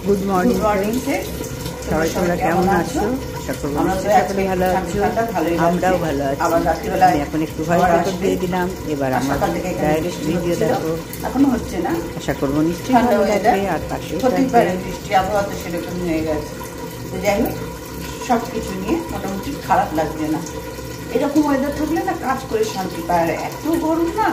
Good morning সবাই, তোমরা কেমন আছো? সকলে ভালো আছো, আমরাও ভালো আছি। আমি এখন একটু ভয়েস রেকর্ড দিয়ে দিলাম। এবার আমার ডাইরেক্ট ভিডিও দেখো, এখনো হচ্ছে না, আশা করবো নিশ্চয়ই ভালো লাগবে। আর পাশেও বৃষ্টি আবহাওয়া তো সেরকম হয়ে গেছে। তো যাই হোক, সব কিছু নিয়ে মোটামুটি খারাপ লাগছে না। এরকম ওয়েদার থাকলে না কাজ করে শান্তি পায়। আর এত গরম না,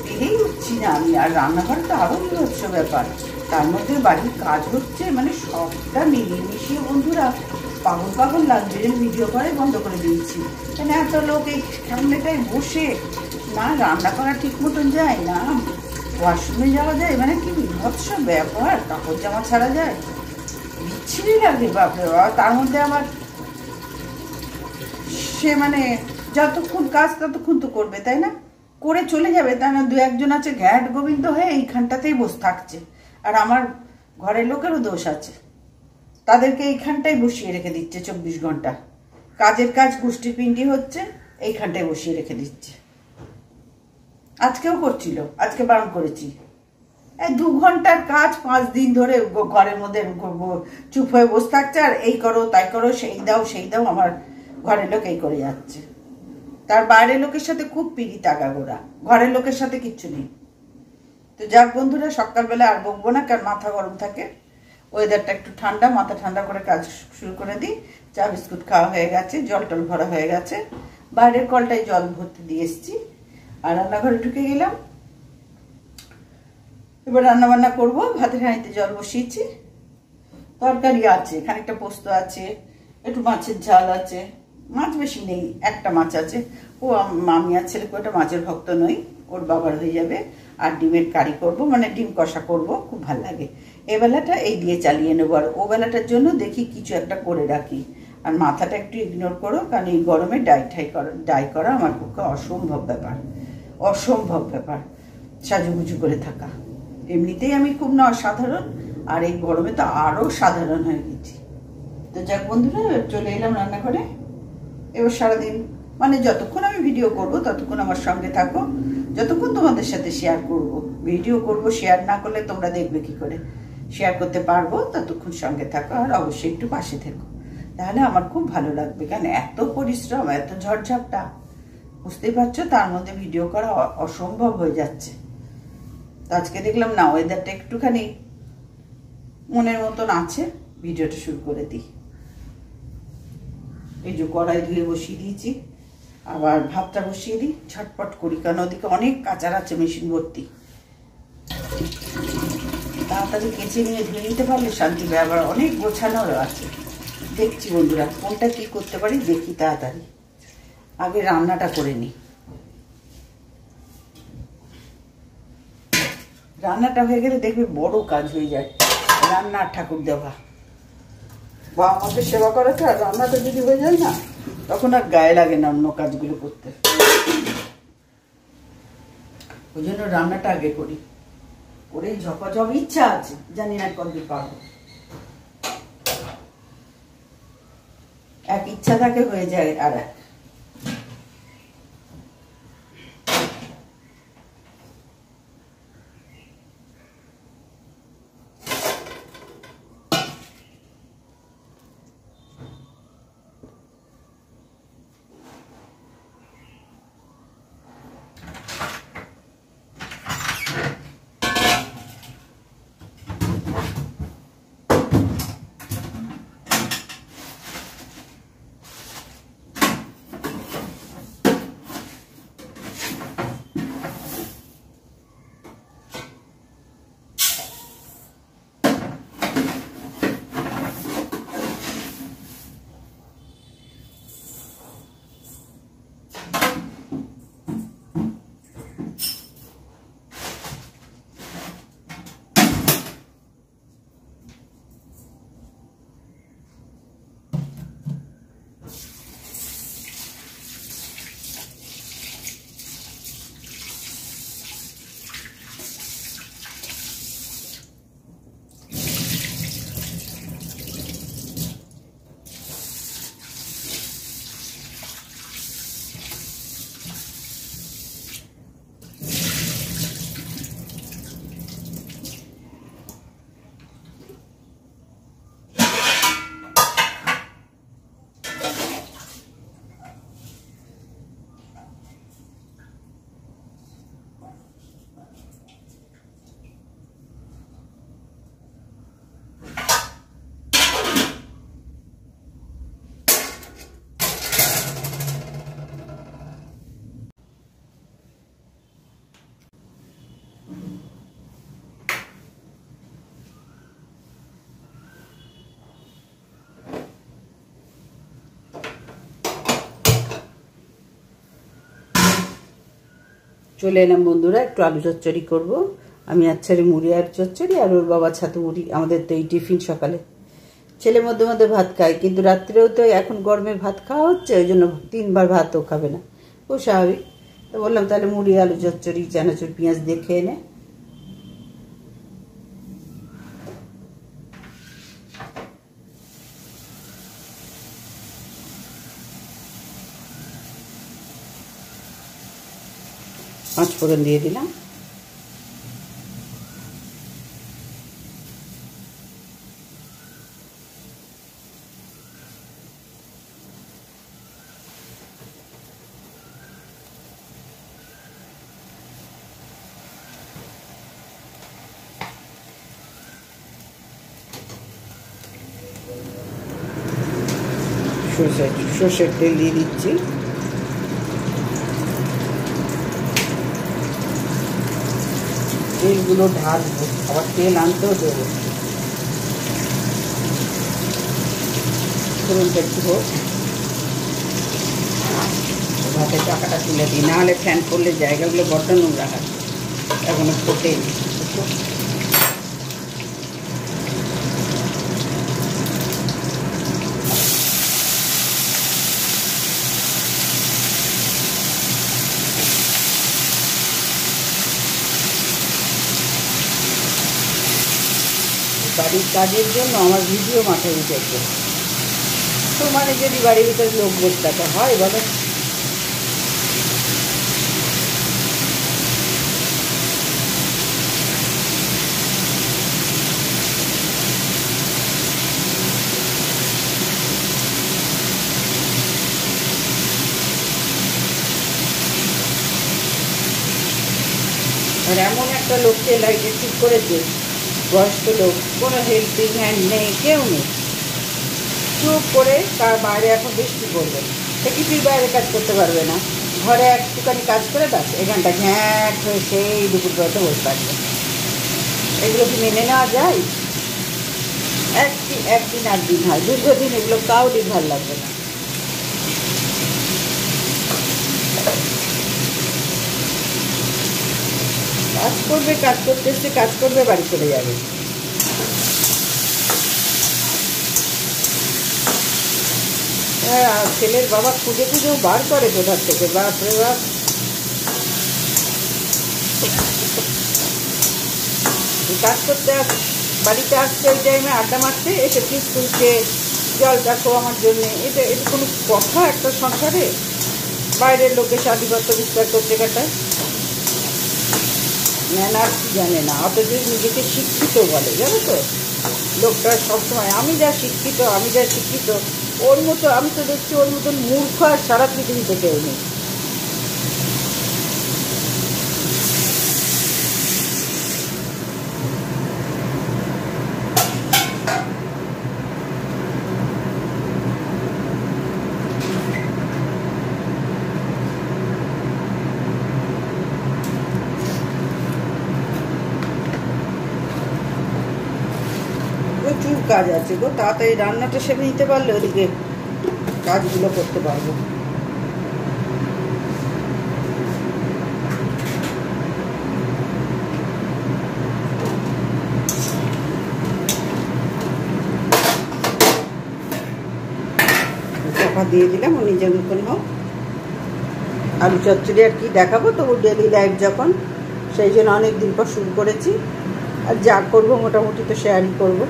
পেরেই উঠছি না আমি। আর রান্নাঘর তো আরো বিভৎস ব্যাপার, তার মধ্যে বাড়ির কাজ হচ্ছে, মানে সবটা মিলিয়ে মিশিয়ে বন্ধুরা পাগল পাগল লাগছে। ভিডিও করে বন্ধ করে দিয়েছি, কেন এত লোক এই সামনেটায় বসে না রান্না করা ঠিক মতন যায় না, ওয়াশরুমে যাওয়া যায়, মানে কি বিভৎস ব্যাপার। কাপড় জামা ছাড়া যায়, বিচ্ছিরি লাগে বাপরে বাবা। তার মধ্যে আমার সে মানে যতক্ষণ কাজ ততক্ষণ তো করবে, তাই না? করে চলে যাবে, তাই না? দু একজন আছে ঘ্যাট গোবিন্দ হয়ে এইখানটাতেই বসে থাকছে। আর আমার ঘরের লোকেরও দোষ আছে, তাদেরকে এইখানটাই বসিয়ে রেখে দিচ্ছে 24 ঘন্টা। কাজের কাজ গোষ্ঠী পিণ্ডি হচ্ছে, এইখানটায় বসিয়ে রেখে দিচ্ছে। আজকেও করছিল, আজকে বারণ করেছি। 2 ঘন্টার কাজ 5 দিন ধরে ঘরের মধ্যে চুপ হয়ে বসে থাকছে। আর এই করো তাই করো, সেই দাও সেই দাও, আমার ঘরের লোক এই করে যাচ্ছে। তার বাইরের লোকের সাথে খুব পিড়ি তাগাগোড়া, ঘরের লোকের সাথে কিচ্ছু নেই। তো যাক বন্ধুরা, সকালবেলা আর বকবো না, কারণ মাথা গরম থাকে। ওয়েদারটা একটু ঠান্ডা, মাথা ঠান্ডা করে কাজ শুরু করে দিই। চা বিস্কুট খাওয়া হয়ে গেছে, জল টল ভরা হয়ে গেছে, বাইরের কলটায় জল ভর্তি দিয়ে এসছি। আর রান্নাঘরে ঢুকে গেলাম। এবার রান্না বান্না করবো। ভাতের হাঁড়িতে জল বসিয়েছি, তরকারি আছে, খানিকটা পোস্ত আছে, একটু মাছের ঝাল আছে। মাছ বেশি নেই, একটা মাছ আছে। ও আমি আর ছেলে ওটা মাছের ভক্ত নই, ওর বাবার হয়ে যাবে। আর ডিমের কারি করব, মানে ডিম কষা করব, খুব ভালো লাগে। এ বেলাটা এই দিয়ে চালিয়ে নেবো। আর ও বেলাটার জন্য দেখি কিছু একটা করে রাখি। আর মাথাটা একটু ইগনোর করো, কারণ এই গরমে ডাই করা আমার পক্ষে অসম্ভব ব্যাপার, অসম্ভব ব্যাপার। সাজুগুজু করে থাকা, এমনিতেই আমি খুব না অসাধারণ, আর এই গরমে তো আরো সাধারণ হয়ে গেছি। তো যাক বন্ধুরা, চলে এলাম রান্নাঘরে। এবার সারাদিন মানে যতক্ষণ আমি ভিডিও করব ততক্ষণ আমার সঙ্গে থাকো, যতক্ষণ তোমাদের সাথে শেয়ার করব। ভিডিও করব, শেয়ার না করলে তোমরা দেখবে কি করে? শেয়ার করতে পারবো, ততক্ষণ সঙ্গে থাকো। আর অবশ্যই একটু পাশে থেকো, তাহলে আমার খুব ভালো লাগবে। কেন এত পরিশ্রম, এত ঝড়ঝাপটা, বুঝতেই পারছো, তার মধ্যে ভিডিও করা অসম্ভব হয়ে যাচ্ছে। তো আজকে দেখলাম না, ওয়েদারটা একটুখানি মনের মতন আছে, ভিডিওটা শুরু করে দিই। এই যে কড়াই ধুয়ে বসিয়ে দিয়েছি, আবার ভাতটা বসিয়ে দিই, ঝটপট করি, কারণ ওদিকে অনেক কাচার আছে মেশিন ভর্তি। তাড়াতাড়ি কেচে নিয়ে ধুয়ে নিতে পারলে শান্তি। আবার অনেক গোছানোরও আছে। দেখছি বন্ধুরা কোনটা কি করতে পারি, দেখি তাড়াতাড়ি। আগে রান্নাটা করে নিই। রান্নাটা হয়ে গেলে দেখবে বড় কাজ হয়ে যায়, রান্না আর ঠাকুর দেওয়া বা আমাদের সেবা করাটা। আর রান্নাটা যদি হয়ে যায় না, তখন আর গায়ে লাগে না অন্য কাজগুলো করতে। ওই জন্য রান্নাটা আগে করি, করে ঝপাঝপ ইচ্ছা আছে, জানি না কতদিন পারবো। এক ইচ্ছা থাকে, হয়ে যায় আর এক। চলে এলাম বন্ধুরা, একটু আলু চচ্চড়ি করবো। আমি আর ছেলে মুড়ি আর চচ্চড়ি, আর ওর বাবা ছাতু মুড়ি। আমাদের তো এই টিফিন সকালে। ছেলে মধ্যে মধ্যে ভাত খায়, কিন্তু রাত্রেও তো এখন গরমে ভাত খাওয়া হচ্ছে, ওই জন্য 3 বার ভাতও খাবে না, ও স্বাভাবিক। তো বললাম তাহলে মুড়ি আলু চচ্চড়ি চানাচুর পেঁয়াজ দিয়ে খেয়ে নে। পাঁচ ফোড়ন দিয়ে দিলাম। সর্ষের তেল দিয়ে দিচ্ছি। তেলগুলো ঢালবো, আবার তেল আনতেও দেবো। ফোড়নটা একটু হোক, ভাতের চাকাটা তুলে দিই, নাহলে ফ্যান করলে জায়গাগুলো বড্ড নোংরা হয়। এখনো ফোটেনি। বাড়ির কাজের জন্য আমার ভিডিও মাথায় উঠেছে। তো মানে যদি বাড়ির ভিতরে লোক বসতে হয় বলো, আর এমন একটা লোককে লাইটে ঠিক করেছে, বয়স্ক লোক, কোনো হেল্পিং হ্যান্ড নেই, কেউ নেই। চুপ করে তার বাইরে এখন বৃষ্টি পড়বে, সে কিছুই বাইরে কাজ করতে পারবে না। ঘরে একটুখানি কাজ করে ব্যাস এখানটা ঘ্যাঁট হয়ে সেই দুপুর বেলাতে বসে থাকবে। এগুলো কি মেনে নেওয়া যায়? একদিন আর দিন হয়, দীর্ঘদিন এগুলো কাউরই ভালো লাগবে না। কাজ করবে, কাজ করতে এসে কাজ করবে, বাড়ি চলে যাবে। হ্যাঁ, ছেলের বাবা খুঁজে খুঁজেও বার করে কোথার থেকে, বাপরে বাপ। কাজ করতে বাড়িতে আসছে ওই টাইমে আড্ডা মারতে, এসে ফ্রিজ খুলছে, জল রাখো আমার জন্যে। এটা কোনো কথা একটা সংসারে? বাইরের লোকে আধিপত্য বিস্তার করতে কাটায়, ম্যানার্স জানে না, অথচ নিজেকে শিক্ষিত বলে। জানো তো, লোকটা সবসময় আমি যা শিক্ষিত, ওর মতো আমি তো দেখছি ওর মতন মূর্খ আর সারা পৃথিবীতে কেউ নেই। প্রচুর কাজ আছে গো, তাড়াতাড়ি রান্নাটা সেরে নিতে পারলে ওদিকে কাজগুলো করতে পারবো। চাপা দিয়ে দিলাম, ও নিজের মতন হোক। আলু চচ্চড়ি আর কি দেখাবো, তবু ডেলি লাইফ যখন, সেই জন্য অনেকদিন পর শুরু করেছি। আর যা করবো মোটামুটি তো শেয়ারই করবো।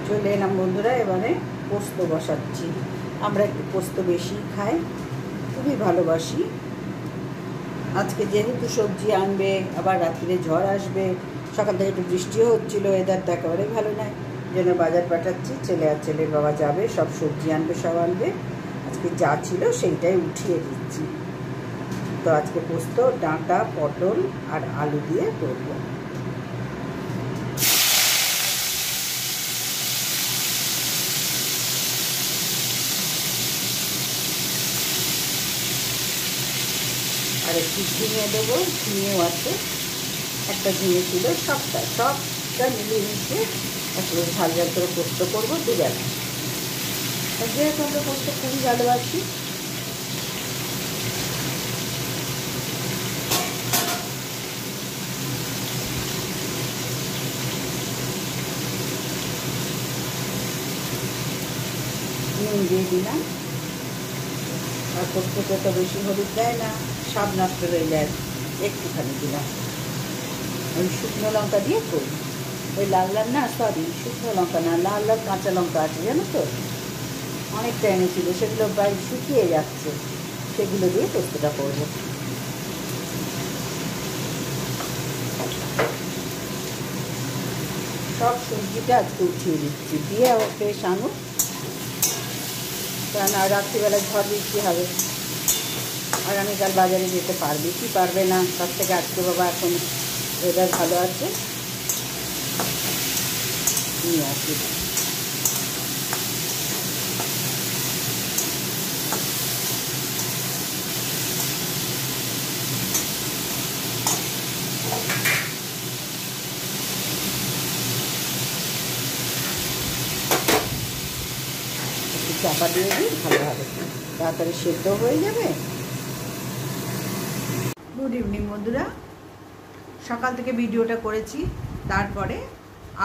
চলে এলাম বন্ধুরা, এবারে পোস্ত বসাচ্ছি। আমরা একটু পোস্ত বেশি খাই, খুবই ভালোবাসি। আজকে যেহেতু সবজি আনবে, আবার রাত্রিরে ঝড় আসবে, সকাল থেকে একটু বৃষ্টিও হচ্ছিলো, ওয়েদারটা একেবারে ভালো নয়, জন্য বাজার পাঠাচ্ছি। ছেলে আর ছেলের বাবা যাবে, সব সবজি আনবে, সব আনবে। আজকে যা ছিল সেইটাই উঠিয়ে দিচ্ছি। তো আজকে পোস্ত ডাঁটা, পটল আর আলু দিয়ে করব। আর একটু ঝিঙে দেবো, ঝিঙেও আছে, একটা ঝিঙে ছিল, সবটা মিলিয়ে মিশিয়ে একটু ঝাল ঝাল করে পোস্ত করবো দুবেলা। যেহেতু আমরা পোস্ত খুবই ভালোবাসি, নুন দিয়ে দিলাম। আর পোস্ততে তো বেশি হলুদ দেয় না, স্বাদ নষ্ট হয়ে যায়, একটুখানি দিলাম। ওই শুকনো লঙ্কা দিয়ে করি, ওই লাল লাল না, সরি শুকনো লঙ্কা না, লাল লাল কাঁচা লঙ্কা আছে জানো তো, অনেকটা এনেছিল, সেগুলো প্রায় শুকিয়ে যাচ্ছে, সেগুলো দিয়ে পোস্তটা করবো। সব সবজিটা আজকে উঠিয়ে দিচ্ছি, দিয়ে বেশ আনুক, কারণ আর রাত্রিবেলা ঝড় বৃষ্টি হবে, আর আমি কাল বাজারে যেতে পারবি কি পারবে না তার থেকে আজকে বাবা এখন ওয়েদার ভালো আছে, নিয়ে আসি। চাপা দিয়ে দিই, ভালোভাবে তাড়াতাড়ি সেদ্ধ হয়ে যাবে। গুড ইভিনিং বন্ধুরা, সকাল থেকে ভিডিওটা করেছি, তারপরে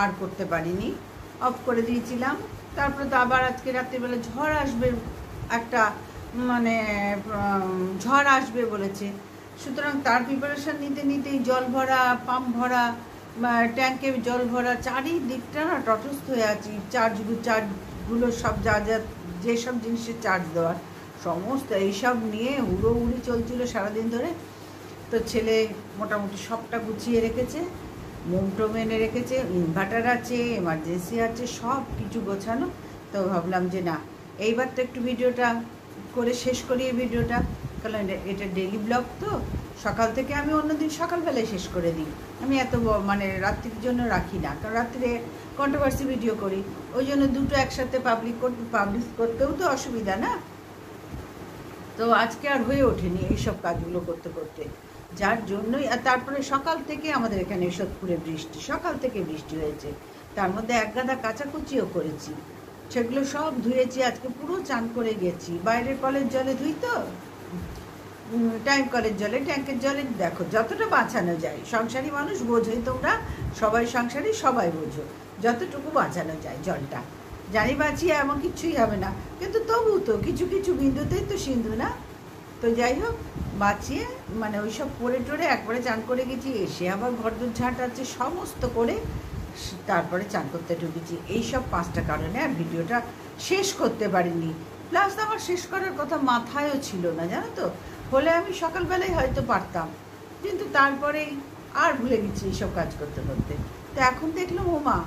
আর করতে পারিনি, অফ করে দিয়েছিলাম। তারপরে তো আবার আজকে রাত্রিবেলা ঝড় আসবে, একটা মানে ঝড় আসবে বলেছে, সুতরাং তার প্রিপারেশান নিতে নিতেই জল ভরা, পাম্প ভরা, ট্যাঙ্কে জল ভরা, চারিদিকটা না তটস্থ হয়ে আছি। চার্জগুলো সব যেসব জিনিসের চার্জ দেওয়ার সমস্ত এইসব নিয়ে হুড়োহুড়ি চলছিল সারাদিন ধরে। তো ছেলে মোটামুটি সবটা গুছিয়ে রেখেছে, মোমটোম এনে রেখেছে, ইনভার্টার আছে, এমার্জেন্সি আছে, সব কিছু গোছানো। তো ভাবলাম যে না, এইবার তো একটু ভিডিওটা করে শেষ করি এই ভিডিওটা, কারণ এটা ডেইলি ব্লগ, তো সকাল থেকে আমি অন্যদিন সকালবেলায় শেষ করে দিই, আমি এত মানে রাত্রির জন্য রাখি না, কারণ রাত্রে কন্ট্রোভার্সি ভিডিও করি, ওই জন্য দুটো একসাথে পাবলিশ করতেও তো অসুবিধা না। তো আজকে আর হয়ে ওঠেনি এইসব কাজগুলো করতে করতে, যার জন্যই। আর তারপরে সকাল থেকে আমাদের এখানে সোদপুরে বৃষ্টি, সকাল থেকে বৃষ্টি হয়েছে, তার মধ্যে এক গাদা কাচাকুচিও করেছি, সেগুলো সব ধুয়েছি, আজকে পুরো চান করে গেছি। বাইরের কলের জলে ধুই তো, টাইম কলের জলে, ট্যাঙ্কের জলে, দেখো যতটা বাঁচানো যায়, সংসারী মানুষ বোঝোই তোমরা, সবাই সংসারী, সবাই বোঝো, যতটুকু বাঁচানো যায় জলটা, জানি বাঁচিয়ে এমন কিছুই হবে না, কিন্তু তবু তো কিছু কিছু বিন্দুতেই তো সিন্ধু না। তো যাই হোক, বাঁচিয়ে মানে ওই সব পরে টরে একবারে চান করে গেছি, এসে আবার ঘরদোর ঝাঁট আছে, সমস্ত করে তারপরে চান করতে ঢুকেছি। এইসব 5টা কারণে আর ভিডিওটা শেষ করতে পারিনি, প্লাস আমার শেষ করার কথা মাথায়ও ছিল না জানো তো, হলে আমি সকালবেলায় হয়তো পারতাম, কিন্তু তারপরেই আর ভুলে গেছি এইসব কাজ করতে করতে। তো এখন দেখলাম ওমা,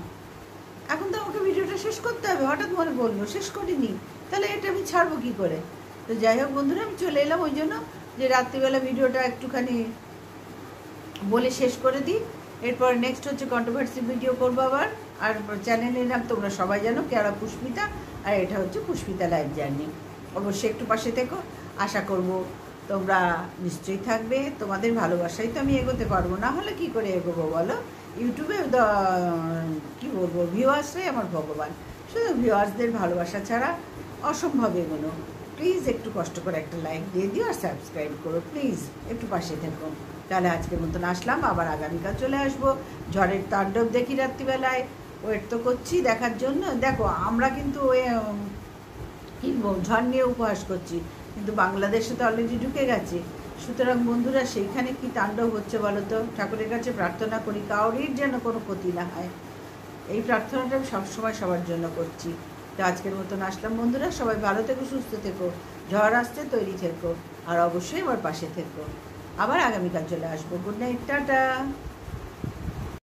এখন তো আমাকে ভিডিওটা শেষ করতে হবে, হঠাৎ মনে বললো শেষ করিনি, তাহলে এটা আমি ছাড়বো কী করে। তো যাই হোক বন্ধুরা, আমি চলে এলাম ওই জন্য যে রাত্রিবেলা ভিডিওটা একটুখানি বলে শেষ করে দিই, এরপর নেক্সট হচ্ছে কন্ট্রোভার্সি ভিডিও করবো আবার। আর চ্যানেলের নাম তোমরা সবাই জানো, কেয়ারা পুষ্পিতা, আর এটা হচ্ছে পুষ্পিতা লাইফ জার্নি। অবশ্যই একটু পাশে থেকো, আশা করব তোমরা নিশ্চয়ই থাকবে, তোমাদের ভালোবাসাই তো আমি এগোতে পারবো, না হলে কি করে এগোবো বলো। ইউটিউবে কী বলবো, ভিউয়ার্সরাই আমার ভগবান, শুধু ভিউয়ার্সদের ভালোবাসা ছাড়া অসম্ভব এগোনো। প্লিজ একটু কষ্ট করে একটা লাইক দিয়ে দিও আর সাবস্ক্রাইব করো, প্লিজ একটু পাশে থেকো। তাহলে আজকের মতন আসলাম, আবার আগামীকাল চলে আসবো। ঝড়ের তাণ্ডব দেখি রাত্রিবেলায়, ওয়েট তো করছি দেখার জন্য। দেখো আমরা কিন্তু ওই কী ঝড় নিয়ে উপহাস করছি, কিন্তু বাংলাদেশে তো অলরেডি ঢুকে গেছে, সুতরাং বন্ধুরা সেইখানে কি তাণ্ডব হচ্ছে বলো তো। ঠাকুরের কাছে প্রার্থনা করি কাউরির যেন কোনো ক্ষতি না হয়, এই প্রার্থনাটা আমি সবসময় সবার জন্য করছি। তো আজকের মতন আসলাম বন্ধুরা, সবাই ভালো থেকো, সুস্থ থেকো, ঝড় আসতে তৈরি থেকো, আর অবশ্যই আমার পাশে থেকো। আবার আগামীকাল চলে আসবো। Good night, tata.